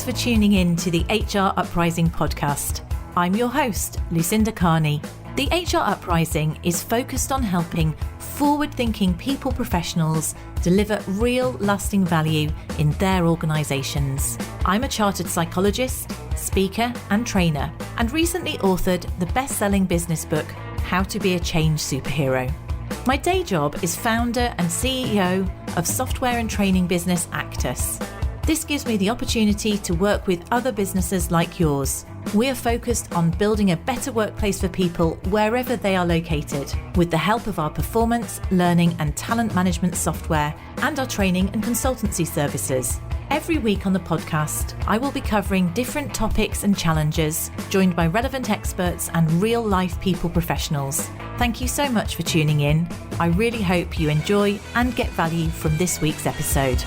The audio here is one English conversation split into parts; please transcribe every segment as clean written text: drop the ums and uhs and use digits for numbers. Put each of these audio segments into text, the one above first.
Thanks for tuning in to the HR Uprising podcast. I'm your host, Lucinda. The HR Uprising is focused on helping forward-thinking people professionals deliver real lasting value in their organisations. I'm a chartered psychologist, speaker and trainer, and recently authored the best-selling business book, How to Be a Change Superhero. My day job is founder and CEO of software and training business Actus. This gives me the opportunity to work with other businesses like yours. We are focused on building a better workplace for people wherever they are located, with the help of our performance, learning and talent management software and our training and consultancy services. Every week on the podcast, I will be covering different topics and challenges, joined by relevant experts and real-life people professionals. Thank you so much for tuning in. I really hope you enjoy and get value from this week's episode.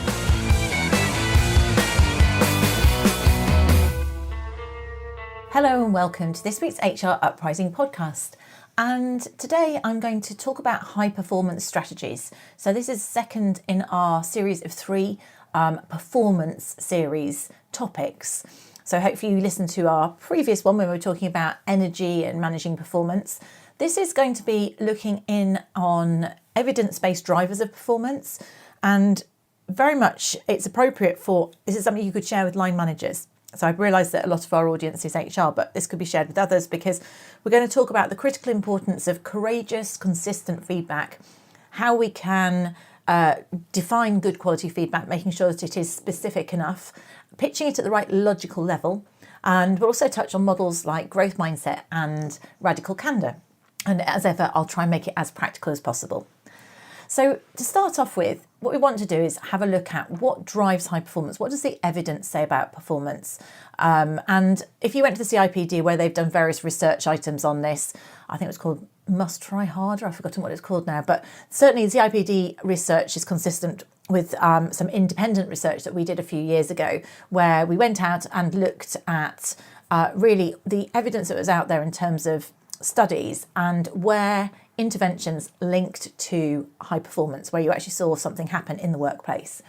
Hello and welcome to this week's HR Uprising podcast. And today I'm going to talk about high performance strategies. So this is second in our series of three performance series topics. So hopefully you listened to our previous one when we were talking about energy and managing performance. This is going to be looking in on evidence-based drivers of performance, and very much it's appropriate for, this is something you could share with line managers. So I've realised that a lot of our audience is HR, but this could be shared with others because we're going to talk about the critical importance of courageous, consistent feedback, how we can define good quality feedback, making sure that it is specific enough, pitching it at the right logical level. And we'll also touch on models like growth mindset and radical candour. And as ever, I'll try and make it as practical as possible. So to start off with, what we want to do is have a look at what drives high performance. What does the evidence say about performance? And if you went to the e-PDR, where they've done various research items on this, I think it was called Must Try Harder. I've forgotten what it's called now. But certainly the e-PDR research is consistent with some independent research that we did a few years ago, where we went out and looked at really the evidence that was out there in terms of studies and where interventions linked to high performance, where you actually saw something happen in the workplace.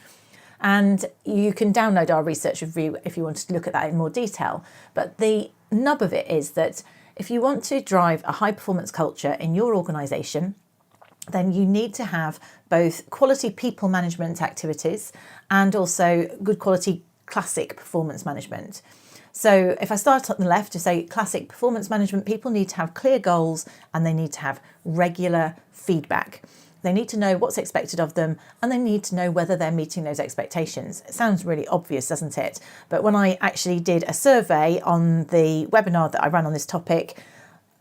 And you can download our research review if you want to look at that in more detail. But the nub of it is that if you want to drive a high performance culture in your organisation, then you need to have both quality people management activities and also good quality classic performance management. So if I start on the left to say classic performance management, people need to have clear goals and they need to have regular feedback. They need to know what's expected of them and they need to know whether they're meeting those expectations. It sounds really obvious, doesn't it? But when I actually did a survey on the webinar that I ran on this topic,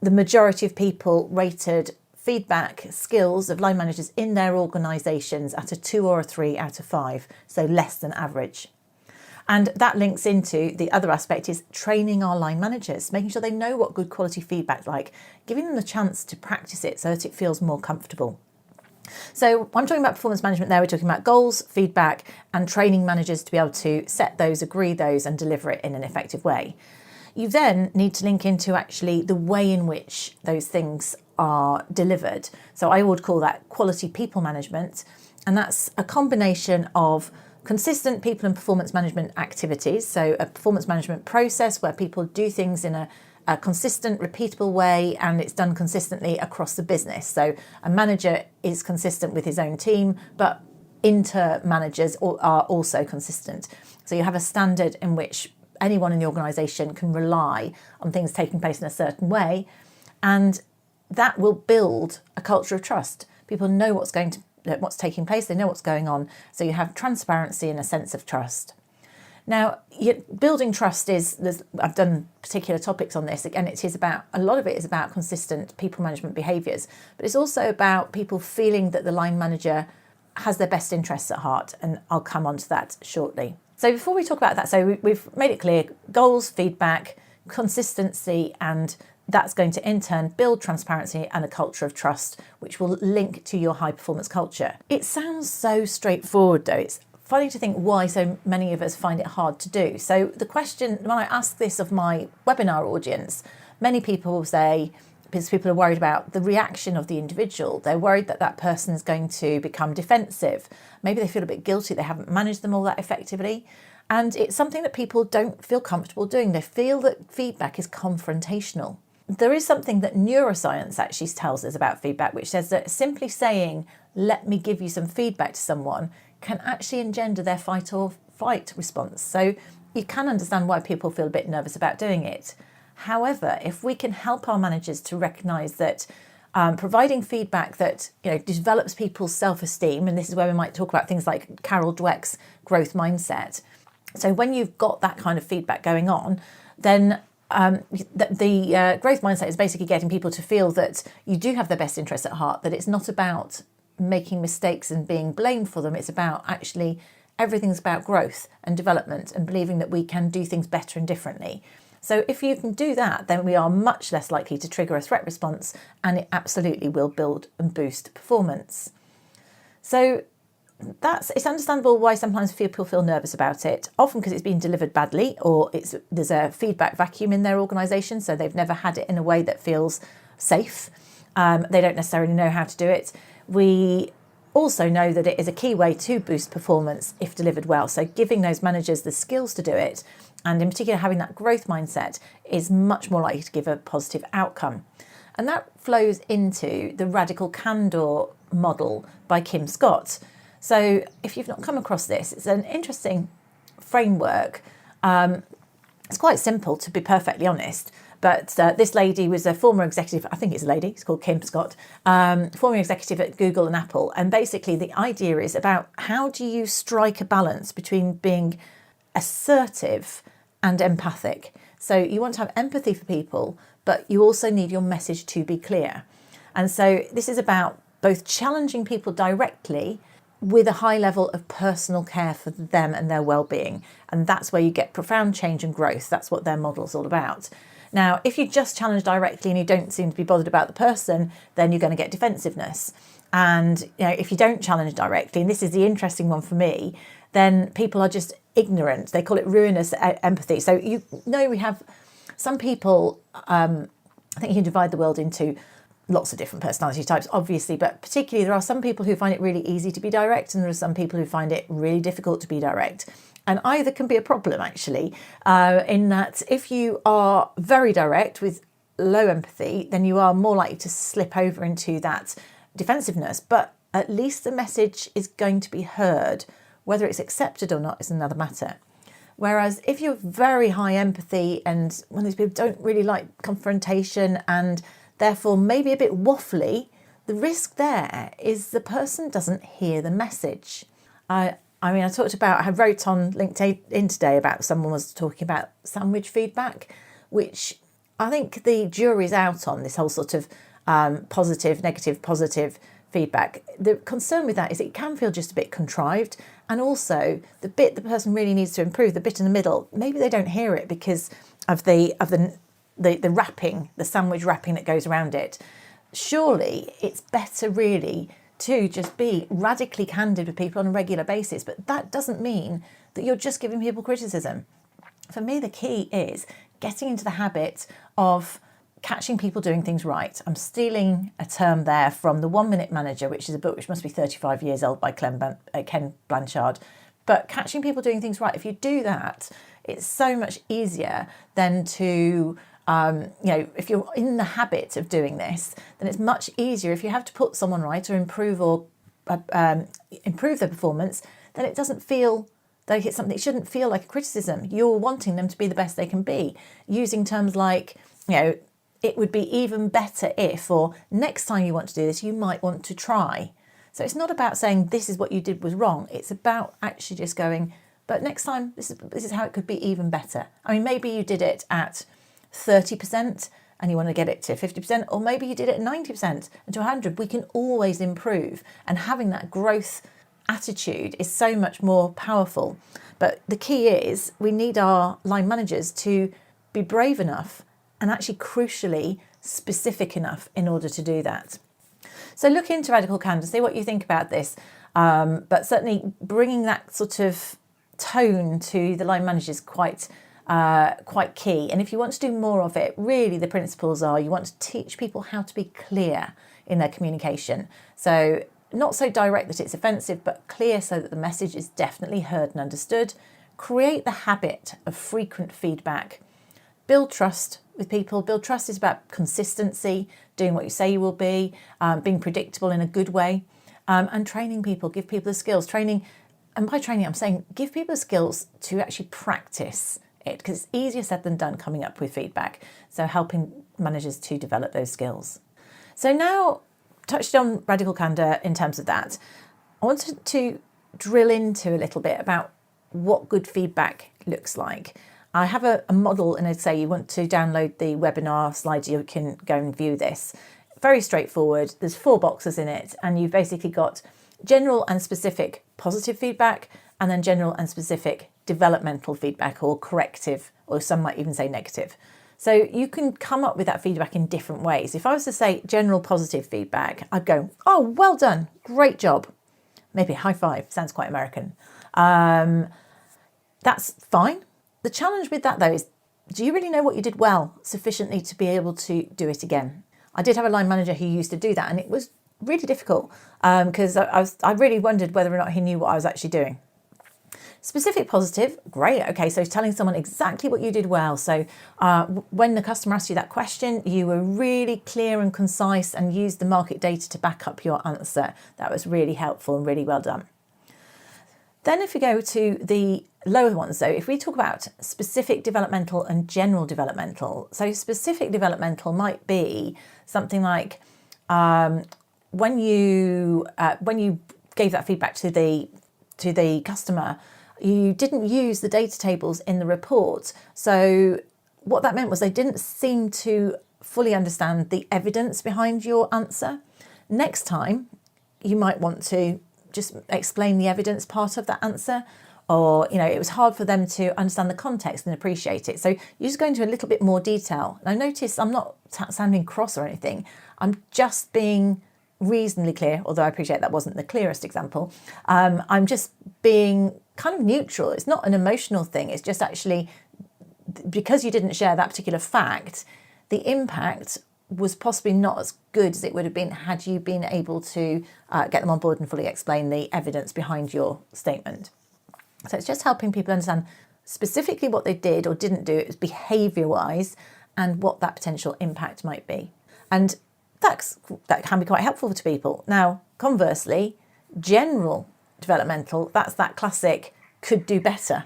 the majority of people rated feedback skills of line managers in their organisations at a 2 or a 3 out of 5, so less than average. And that links into the other aspect is training our line managers, making sure they know what good quality feedback's like, giving them the chance to practice it so that it feels more comfortable. So I'm talking about performance management there, we're talking about goals, feedback, and training managers to be able to set those, agree those, and deliver it in an effective way. You then need to link into actually the way in which those things are delivered. So I would call that quality people management, and that's a combination of consistent people and performance management activities, so a performance management process where people do things in a consistent, repeatable way, and it's done consistently across the business. So a manager is consistent with his own team, but inter-managers are also consistent. So you have a standard in which anyone in the organisation can rely on things taking place in a certain way, and that will build a culture of trust. People know what's taking place, they know what's going on, so you have transparency and a sense of trust. Now, building trust I've done particular topics on this, again, a lot of it is about consistent people management behaviours, but it's also about people feeling that the line manager has their best interests at heart, and I'll come on to that shortly. So before we talk about that, so we've made it clear, goals, feedback, consistency, and that's going to in turn build transparency and a culture of trust, which will link to your high performance culture. It sounds so straightforward though. It's funny to think why so many of us find it hard to do. So the question, when I ask this of my webinar audience, many people will say, because people are worried about the reaction of the individual, they're worried that that person is going to become defensive. Maybe they feel a bit guilty, they haven't managed them all that effectively. And it's something that people don't feel comfortable doing. They feel that feedback is confrontational. There is something that neuroscience actually tells us about feedback, which says that simply saying, let me give you some feedback to someone, can actually engender their fight or flight response. So you can understand why people feel a bit nervous about doing it. However, if we can help our managers to recognise that providing feedback that develops people's self-esteem, and this is where we might talk about things like Carol Dweck's growth mindset. So when you've got that kind of feedback going on, then the growth mindset is basically getting people to feel that you do have their best interests at heart, that it's not about making mistakes and being blamed for them. It's about actually everything's about growth and development and believing that we can do things better and differently. So if you can do that, then we are much less likely to trigger a threat response, and it absolutely will build and boost performance. So it's understandable why sometimes people feel nervous about it, often because it's been delivered badly, or there's a feedback vacuum in their organisation, so they've never had it in a way that feels safe. They don't necessarily know how to do it. We also know that it is a key way to boost performance if delivered well. So giving those managers the skills to do it, and in particular having that growth mindset, is much more likely to give a positive outcome. And that flows into the radical candour model by Kim Scott. So if you've not come across this, it's an interesting framework. It's quite simple, to be perfectly honest. But this lady was a former executive, I think it's a lady, it's called Kim Scott, former executive at Google and Apple. And basically the idea is about how do you strike a balance between being assertive and empathic. So you want to have empathy for people, but you also need your message to be clear. And so this is about both challenging people directly with a high level of personal care for them and their well-being. And that's where you get profound change and growth. That's what their model's all about. Now, if you just challenge directly and you don't seem to be bothered about the person, then you're going to get defensiveness. And if you don't challenge directly, and this is the interesting one for me, then people are just ignorant. They call it ruinous empathy. So we have some people, I think you can divide the world into lots of different personality types, obviously, but particularly there are some people who find it really easy to be direct, and there are some people who find it really difficult to be direct. And either can be a problem, actually, in that if you are very direct with low empathy, then you are more likely to slip over into that defensiveness. But at least the message is going to be heard. Whether it's accepted or not is another matter. Whereas if you're very high empathy, and one of these people don't really like confrontation and therefore maybe a bit waffly, the risk there is the person doesn't hear the message. I wrote on LinkedIn today about someone was talking about sandwich feedback, which I think the jury's out on, this whole sort of positive, negative, positive feedback. The concern with that is it can feel just a bit contrived, and also the bit the person really needs to improve, the bit in the middle, maybe they don't hear it because of the wrapping, the sandwich wrapping that goes around it. Surely it's better really to just be radically candid with people on a regular basis, but that doesn't mean that you're just giving people criticism. For me, the key is getting into the habit of catching people doing things right. I'm stealing a term there from The 1 Minute Manager, which is a book which must be 35 years old by Ken Blanchard. But catching people doing things right, if you do that, it's so much easier than to if you're in the habit of doing this, then it's much easier if you have to put someone right or improve their performance, then it doesn't feel like it's something, it shouldn't feel like a criticism. You're wanting them to be the best they can be, using terms like, it would be even better if, or next time you want to do this, you might want to try. So it's not about saying this is what you did was wrong. It's about actually just going, but next time, this is how it could be even better. I mean, maybe you did it at 30% and you want to get it to 50%, or maybe you did it at 90% and to 100%. We can always improve, and having that growth attitude is so much more powerful. But the key is we need our line managers to be brave enough and actually crucially specific enough in order to do that. So look into radical candour, see what you think about this, but certainly bringing that sort of tone to the line manager is quite key. And if you want to do more of it, really the principles are you want to teach people how to be clear in their communication. So not so direct that it's offensive, but clear so that the message is definitely heard and understood. create the habit of frequent feedback. Build trust with people. Build trust is about consistency, doing what you say you will be, being predictable in a good way, and training people, give people the skills. Training, and by training, I'm saying give people the skills to actually practice it, because it's easier said than done coming up with feedback. So helping managers to develop those skills. So now, touched on radical candour in terms of that, I wanted to drill into a little bit about what good feedback looks like. I have a model, and I'd say you want to download the webinar slides, you can go and view this. Very straightforward. There's 4 boxes in it, and you've basically got general and specific positive feedback, and then general and specific developmental feedback, or corrective, or some might even say negative. So you can come up with that feedback in different ways. If I was to say general positive feedback, I'd go, oh, well done, great job. Maybe a high five, sounds quite American. That's fine. The challenge with that though is, do you really know what you did well sufficiently to be able to do it again? I did have a line manager who used to do that, and it was really difficult because I really wondered whether or not he knew what I was actually doing. Specific positive, great. Okay, so telling someone exactly what you did well. So when the customer asked you that question, you were really clear and concise and used the market data to back up your answer. That was really helpful and really well done. Then if we go to the lower ones, so if we talk about specific developmental and general developmental, so specific developmental might be something like when you gave that feedback to the customer, you didn't use the data tables in the report. So what that meant was they didn't seem to fully understand the evidence behind your answer. Next time, you might want to just explain the evidence part of that answer, or it was hard for them to understand the context and appreciate it. So you just go into a little bit more detail. Now notice I'm not sounding cross or anything. I'm just being reasonably clear, although I appreciate that wasn't the clearest example. I'm just being kind of neutral. It's not an emotional thing. It's just actually because you didn't share that particular fact, the impact was possibly not as good as it would have been had you been able to get them on board and fully explain the evidence behind your statement. So it's just helping people understand specifically what they did or didn't do, it was behaviour-wise, and what that potential impact might be. And that can be quite helpful to people. Now, conversely, general developmental, that's that classic could do better.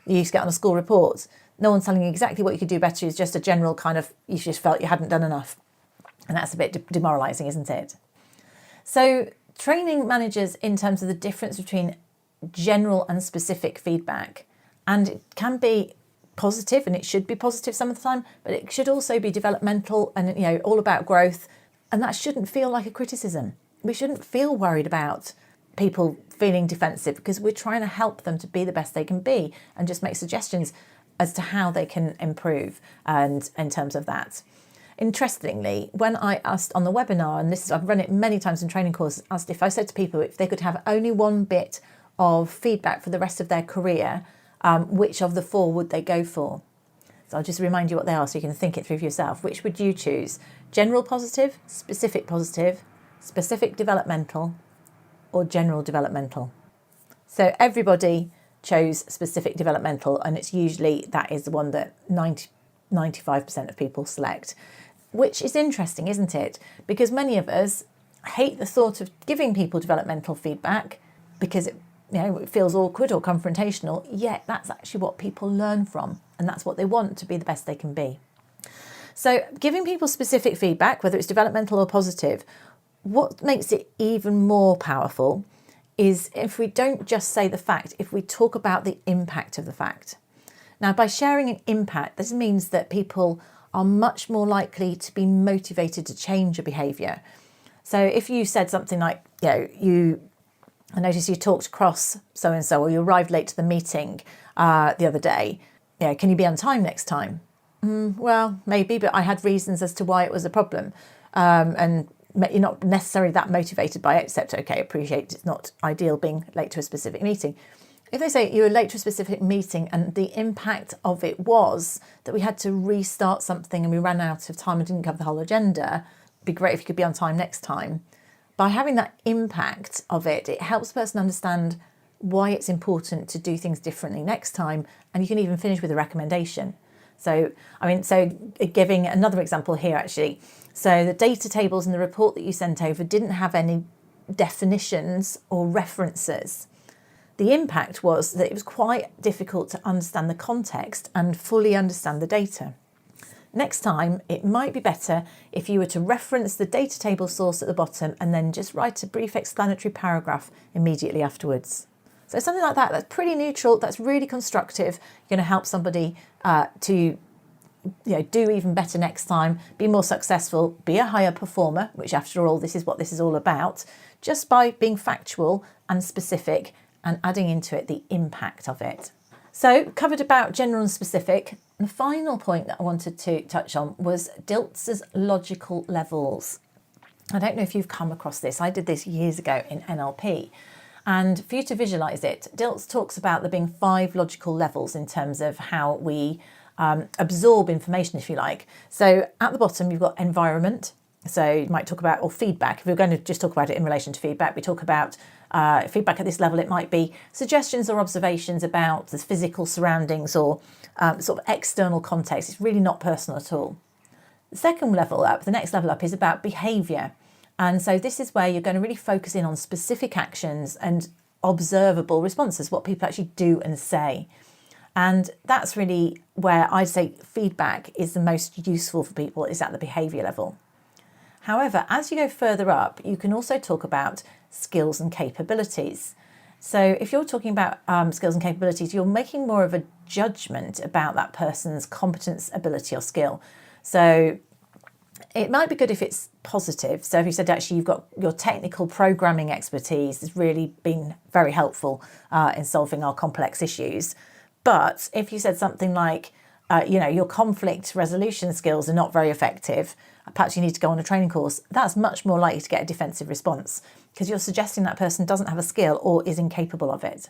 You used to get on a school report. No one's telling you exactly what you could do better. It's just a general kind of, you just felt you hadn't done enough. And that's a bit demoralising, isn't it? So training managers in terms of the difference between general and specific feedback, and it can be positive, and it should be positive some of the time, but it should also be developmental and all about growth, and that shouldn't feel like a criticism. We shouldn't feel worried about people feeling defensive, because we're trying to help them to be the best they can be and just make suggestions as to how they can improve. And in terms of that, interestingly, when I asked on the webinar, and I've run it many times in training courses, asked if I said to people if they could have only one bit of feedback for the rest of their career, which of the 4 would they go for? So I'll just remind you what they are so you can think it through for yourself. Which would you choose? General positive, specific developmental, or general developmental? So everybody chose specific developmental, and it's usually that is the one that 95% of people select, which is interesting, isn't it? Because many of us hate the thought of giving people developmental feedback because it feels awkward or confrontational, yet that's actually what people learn from, and that's what they want to be the best they can be. So giving people specific feedback, whether it's developmental or positive, what makes it even more powerful is if we don't just say the fact, if we talk about the impact of the fact. Now, by sharing an impact, this means that people are much more likely to be motivated to change a behaviour. So if you said something like, I noticed you talked across so-and-so, or you arrived late to the meeting the other day. Can you be on time next time? Well, maybe, but I had reasons as to why it was a problem. And you're not necessarily that motivated by it, except, okay, appreciate it's not ideal being late to a specific meeting. If they say you were late to a specific meeting and the impact of it was that we had to restart something and we ran out of time and didn't cover the whole agenda, it'd be great if you could be on time next time. By having that impact of it, it helps the person understand why it's important to do things differently next time, and you can even finish with a recommendation. So giving another example here actually. So the data tables in the report that you sent over didn't have any definitions or references. The impact was that it was quite difficult to understand the context and fully understand the data. Next time, it might be better if you were to reference the data table source at the bottom and then just write a brief explanatory paragraph immediately afterwards. So something like that, that's pretty neutral, that's really constructive, you're going to help somebody to do even better next time, be more successful, be a higher performer, which after all, this is what this is all about, just by being factual and specific and adding into it the impact of it. So covered about general and specific. The final point that I wanted to touch on was Dilts' logical levels. I don't know if you've come across this. I did this years ago in NLP. And for you to visualise it, Dilts talks about there being 5 logical levels in terms of how we absorb information, if you like. So at the bottom, you've got environment. So you might talk about, or feedback. If we're going to just talk about it in relation to feedback, we talk about feedback at this level. It might be suggestions or observations about the physical surroundings or sort of external context. It's really not personal at all. The second level up, the next level up, is about behaviour. And so this is where you're going to really focus in on specific actions and observable responses, what people actually do and say. And that's really where I'd say feedback is the most useful for people, is at the behaviour level. However, as you go further up, you can also talk about skills and capabilities. So if you're talking about skills and capabilities, you're making more of a judgment about that person's competence, ability or skill. So it might be good if it's positive. So if you said actually you've got your technical programming expertise has really been very helpful in solving our complex issues. But if you said something like, your conflict resolution skills are not very effective, perhaps you need to go on a training course, that's much more likely to get a defensive response because you're suggesting that person doesn't have a skill or is incapable of it.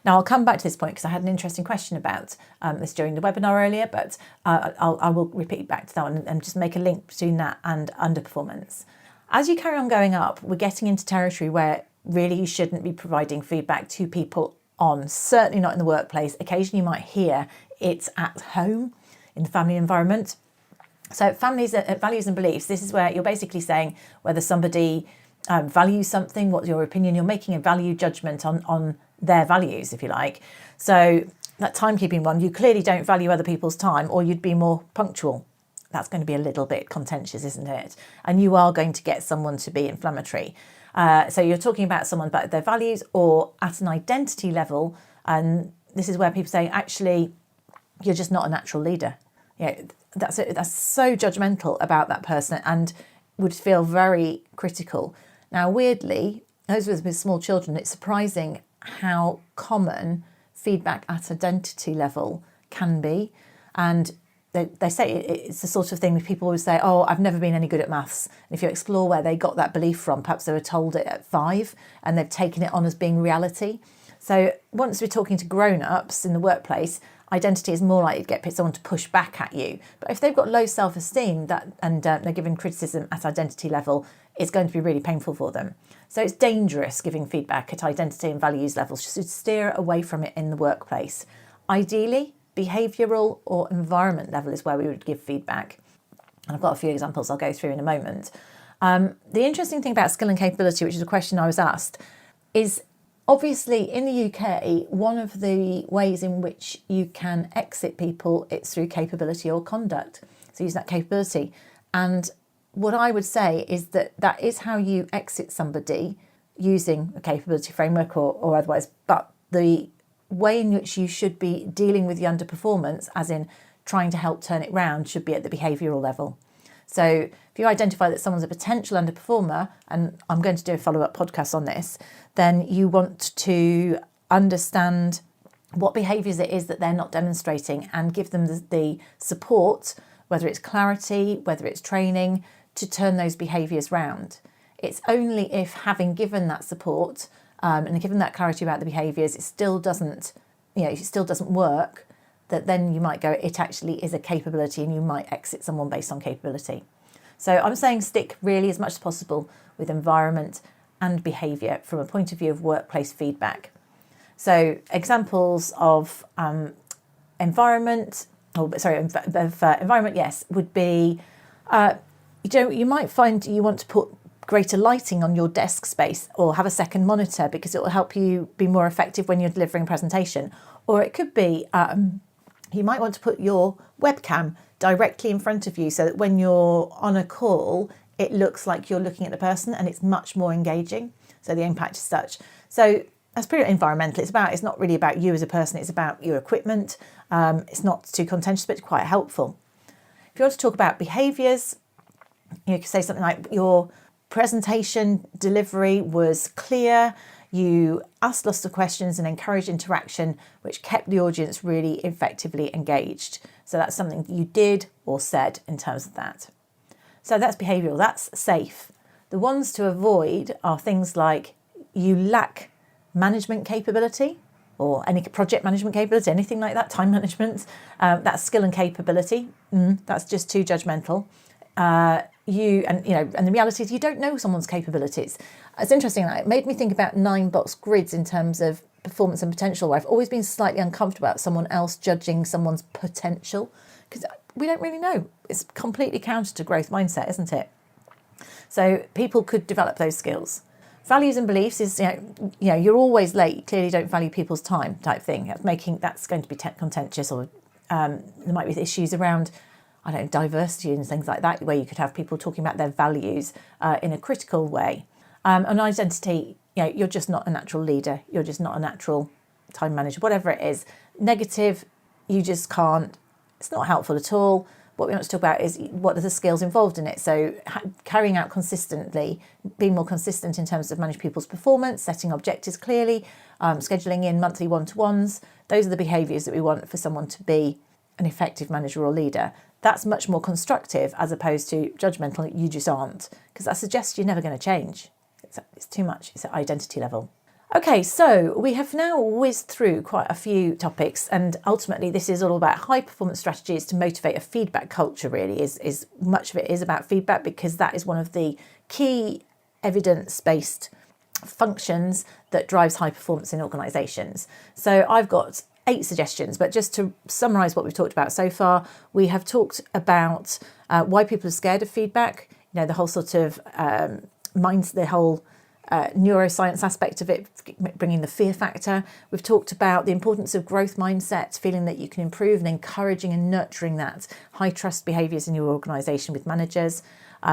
Now, I'll come back to this point because I had an interesting question about this during the webinar earlier, but I will repeat back to that one and just make a link between that and underperformance. As you carry on going up, we're getting into territory where really you shouldn't be providing feedback to people on, certainly not in the workplace. Occasionally you might hear it's at home, in the family environment. So values and beliefs, this is where you're basically saying whether somebody values something, what's your opinion, you're making a value judgment on their values, if you like. So that timekeeping one, you clearly don't value other people's time, or you'd be more punctual. That's going to be a little bit contentious, isn't it? And you are going to get someone to be inflammatory. So you're talking about someone about their values or at an identity level. And this is where people say, actually, you're just not a natural leader. That's so judgmental about that person and would feel very critical. Now, weirdly, those with small children, it's surprising how common feedback at identity level can be. And they say it's the sort of thing that people always say, oh, I've never been any good at maths. And if you explore where they got that belief from, perhaps they were told it at 5 and they've taken it on as being reality. So once we're talking to grown-ups in the workplace, identity is more likely to get someone to push back at you. But if they've got low self-esteem and they're given criticism at identity level, it's going to be really painful for them. So it's dangerous giving feedback at identity and values levels. So steer away from it in the workplace. Ideally, behavioural or environment level is where we would give feedback. And I've got a few examples I'll go through in a moment. The interesting thing about skill and capability, which is a question I was asked, is obviously in the UK, one of the ways in which you can exit people, it's through capability or conduct. So use that capability. And what I would say is that is how you exit somebody using a capability framework or otherwise. But the way in which you should be dealing with the underperformance, as in trying to help turn it round, should be at the behavioural level. So if you identify that someone's a potential underperformer, and I'm going to do a follow-up podcast on this, then you want to understand what behaviours it is that they're not demonstrating and give them the support, whether it's clarity, whether it's training, to turn those behaviours round. It's only if, having given that support and given that clarity about the behaviours, it still doesn't work, that then you might go, it actually is a capability, and you might exit someone based on capability. So I'm saying stick really as much as possible with environment and behaviour from a point of view of workplace feedback. So examples of environment, yes, would be, you might find you want to put greater lighting on your desk space or have a second monitor because it will help you be more effective when you're delivering a presentation. Or it could be, you might want to put your webcam directly in front of you so that when you're on a call, it looks like you're looking at the person and it's much more engaging. So the impact is such. So that's pretty environmental. It's not really about you as a person, it's about your equipment. It's not too contentious, but it's quite helpful. If you want to talk about behaviours, you could say something like your presentation delivery was clear, you asked lots of questions and encouraged interaction, which kept the audience really effectively engaged. So that's something you did or said in terms of that. So that's behavioural, that's safe. The ones to avoid are things like you lack management capability or any project management capability, anything like that, time management, that's skill and capability. That's just too judgmental. And the reality is you don't know someone's capabilities. It's interesting, it made me think about 9-box grids in terms of performance and potential, where I've always been slightly uncomfortable about someone else judging someone's potential because we don't really know. It's completely counter to growth mindset, isn't it? So people could develop those skills. Values and beliefs is, you're always late, you clearly don't value people's time type thing. That's going to be contentious, or there might be issues around, diversity and things like that, where you could have people talking about their values in a critical way. On identity, you're just not a natural leader. You're just not a natural time manager, whatever it is. Negative, you just can't. It's not helpful at all. What we want to talk about is what are the skills involved in it. So carrying out consistently, being more consistent in terms of managing people's performance, setting objectives clearly, scheduling in monthly one-to-ones. Those are the behaviours that we want for someone to be an effective manager or leader. That's much more constructive as opposed to judgmental, you just aren't, because that suggests you're never going to change. It's too much. It's at identity level. Okay, so we have now whizzed through quite a few topics, and ultimately this is all about high performance strategies to motivate a feedback culture. Really is much of it is about feedback, because that is one of the key evidence-based functions that drives high performance in organisations. So I've got 8 suggestions, but just to summarise what we've talked about so far, we have talked about why people are scared of feedback, the whole sort of neuroscience aspect of it, bringing the fear factor. We've talked about the importance of growth mindset, feeling that you can improve, and encouraging and nurturing that high trust behaviours in your organisation with managers.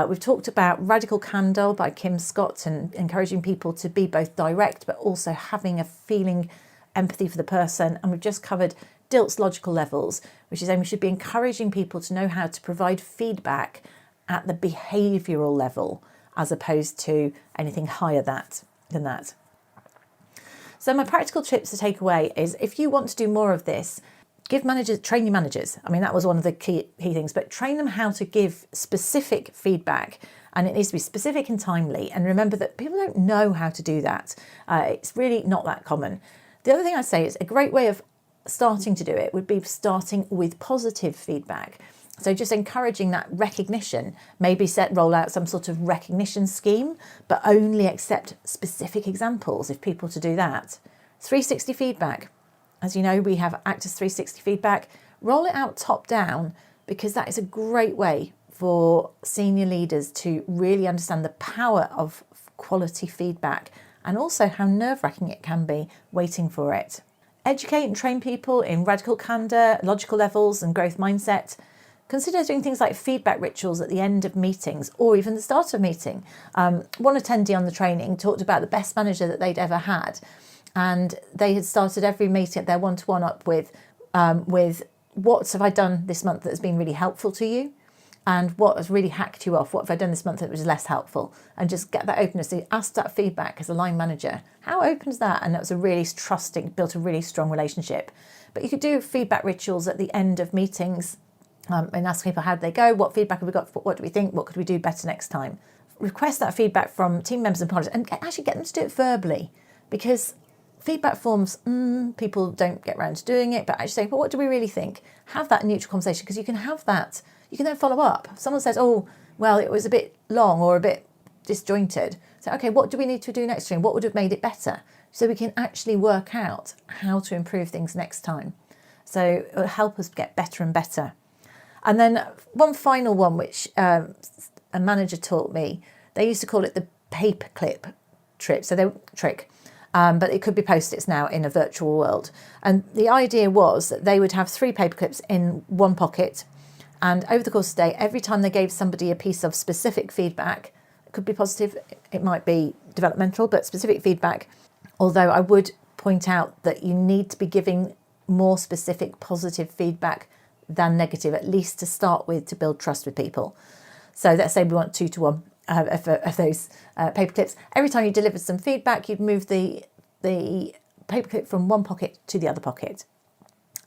We've talked about radical candour by Kim Scott, and encouraging people to be both direct but also having a feeling empathy for the person. And we've just covered Dilt's logical levels, which is saying we should be encouraging people to know how to provide feedback at the behavioural level, as opposed to anything higher than that. So my practical tips to take away is, if you want to do more of this, train your managers. That was one of the key things, but train them how to give specific feedback, and it needs to be specific and timely. And remember that people don't know how to do that. It's really not that common. The other thing I'd say is a great way of starting to do it would be starting with positive feedback. So just encouraging that recognition, maybe roll out some sort of recognition scheme, but only accept specific examples if people to do that. 360 feedback. As you know, we have Actus 360 feedback. Roll it out top down, because that is a great way for senior leaders to really understand the power of quality feedback, and also how nerve-wracking it can be waiting for it. Educate and train people in radical candour, logical levels and growth mindset. Consider doing things like feedback rituals at the end of meetings, or even the start of a meeting. One attendee on the training talked about the best manager that they'd ever had, and they had started every meeting at their one-to-one up with what have I done this month that has been really helpful to you, and what has really hacked you off, what have I done this month that was less helpful, and just get that openness. So ask that feedback as a line manager. How open is that? And that was built a really strong relationship. But you could do feedback rituals at the end of meetings, and ask people how they go, what feedback have we got, what do we think, what could we do better next time. Request that feedback from team members and partners, and actually get them to do it verbally, because feedback forms, people don't get around to doing it, but actually say, well, what do we really think? Have that neutral conversation, because you can have that, you can then follow up. If someone says, oh, well, it was a bit long or a bit disjointed, so okay, what do we need to do next time? What would have made it better? so we can actually work out how to improve things next time. So it'll help us get better and better. And then one final one, which a manager taught me, they used to call it the paperclip trick. But it could be Post-its now in a virtual world. And the idea was that they would have 3 paper clips in one pocket. And over the course of the day, every time they gave somebody a piece of specific feedback, it could be positive, it might be developmental, but specific feedback. Although I would point out that you need to be giving more specific positive feedback than negative, at least to start with, to build trust with people. So let's say we want 2 to 1. Of those paper clips. Every time you delivered some feedback, you'd move the paper clip from one pocket to the other pocket.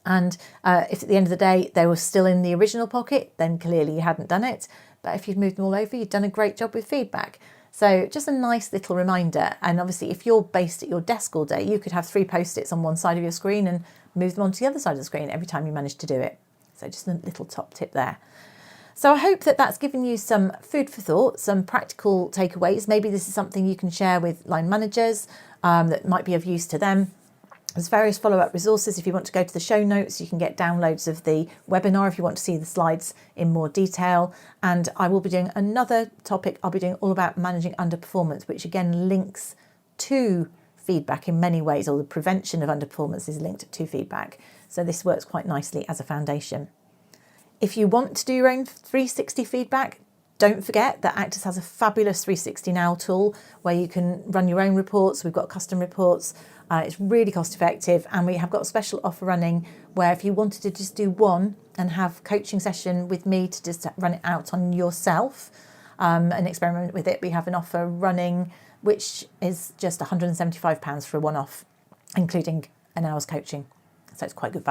And if at the end of the day they were still in the original pocket, then clearly you hadn't done it. But if you'd moved them all over, you'd done a great job with feedback. So just a nice little reminder. And obviously, if you're based at your desk all day, you could have 3 Post-its on one side of your screen and move them onto the other side of the screen every time you manage to do it. So just a little top tip there. So I hope that that's given you some food for thought, some practical takeaways. Maybe this is something you can share with line managers that might be of use to them. There's various follow-up resources. If you want to go to the show notes, you can get downloads of the webinar if you want to see the slides in more detail. And I will be doing another topic. I'll be doing all about managing underperformance, which again links to feedback in many ways, or the prevention of underperformance is linked to feedback. So this works quite nicely as a foundation. If you want to do your own 360 feedback, don't forget that Actus has a fabulous 360 Now tool where you can run your own reports. We've got custom reports. It's really cost effective, and we have got a special offer running where if you wanted to just do one and have coaching session with me to just run it out on yourself and experiment with it, we have an offer running which is just £175 for a one-off, including an hour's coaching. So it's quite good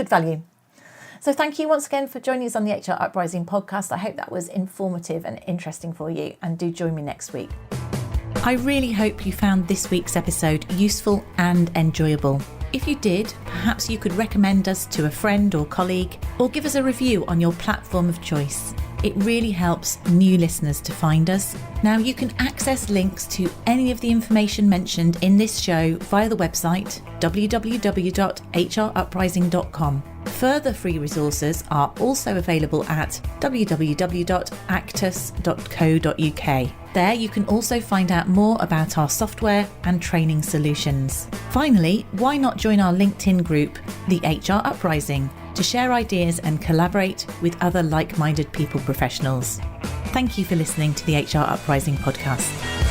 value. So thank you once again for joining us on the HR Uprising podcast. I hope that was informative and interesting for you, and do join me next week. I really hope you found this week's episode useful and enjoyable. If you did, perhaps you could recommend us to a friend or colleague, or give us a review on your platform of choice. It really helps new listeners to find us. Now you can access links to any of the information mentioned in this show via the website www.hruprising.com. Further free resources are also available at www.actus.co.uk. There you can also find out more about our software and training solutions. Finally, why not join our LinkedIn group, the HR Uprising, to share ideas and collaborate with other like-minded people professionals. Thank you for listening to the HR Uprising podcast.